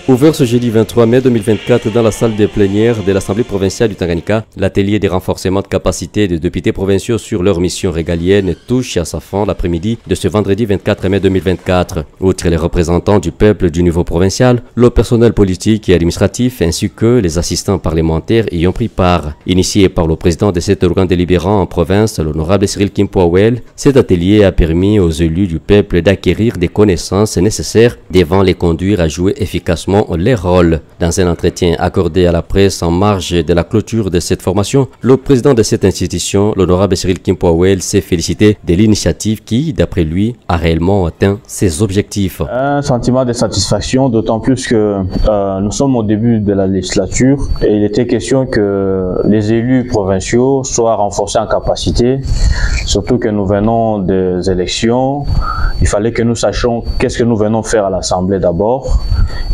Ouvert ce jeudi 23 mai 2024 dans la salle des plénières de l'Assemblée provinciale du Tanganyika, l'atelier des renforcements de capacité des députés provinciaux sur leur mission régalienne touche à sa fin l'après-midi de ce vendredi 24 mai 2024. Outre les représentants du peuple du niveau provincial, le personnel politique et administratif ainsi que les assistants parlementaires y ont pris part. Initié par le président de cet organe délibérant en province, l'honorable Cyril Kimpoawel, cet atelier a permis aux élus du peuple d'acquérir des connaissances nécessaires devant les conduire à jouer efficacement les rôles. Dans un entretien accordé à la presse en marge de la clôture de cette formation, le président de cette institution, l'honorable Cyril Kimpoawel, s'est félicité de l'initiative qui, d'après lui, a réellement atteint ses objectifs. Un sentiment de satisfaction, d'autant plus que nous sommes au début de la législature et il était question que les élus provinciaux soient renforcés en capacité, surtout que nous venons des élections. Il fallait que nous sachions qu'est-ce que nous venons faire à l'Assemblée d'abord.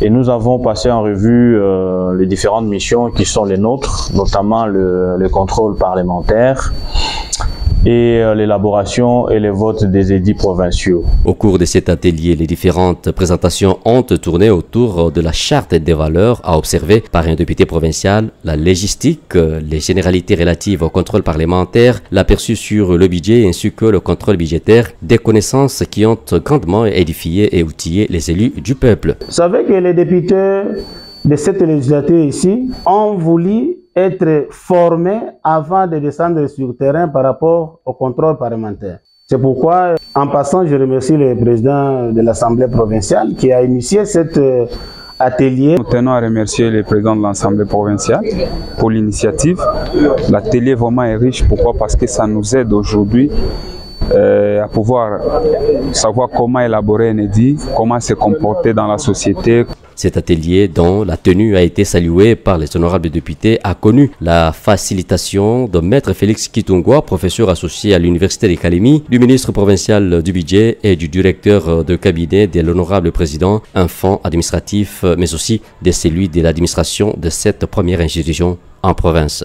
Et nous avons passé en revue les différentes missions qui sont les nôtres, notamment le contrôle parlementaire et l'élaboration et les votes des édits provinciaux. Au cours de cet atelier, les différentes présentations ont tourné autour de la charte des valeurs à observer par un député provincial, la légistique, les généralités relatives au contrôle parlementaire, l'aperçu sur le budget ainsi que le contrôle budgétaire, des connaissances qui ont grandement édifié et outillé les élus du peuple. Vous savez que les députés de cette législature ici ont voulu être formés avant de descendre sur le terrain par rapport au contrôle parlementaire. C'est pourquoi, en passant, je remercie le président de l'Assemblée provinciale qui a initié cet atelier. Nous tenons à remercier le président de l'Assemblée provinciale pour l'initiative. L'atelier vraiment est riche. Pourquoi? Parce que ça nous aide aujourd'hui à pouvoir savoir comment élaborer un édit, comment se comporter dans la société. Cet atelier, dont la tenue a été saluée par les honorables députés, a connu la facilitation de Maître Félix Kitungwa, professeur associé à l'Université de Kalemi, du ministre provincial du budget et du directeur de cabinet de l'honorable président, un fonds administratif, mais aussi de celui de l'administration de cette première institution en province.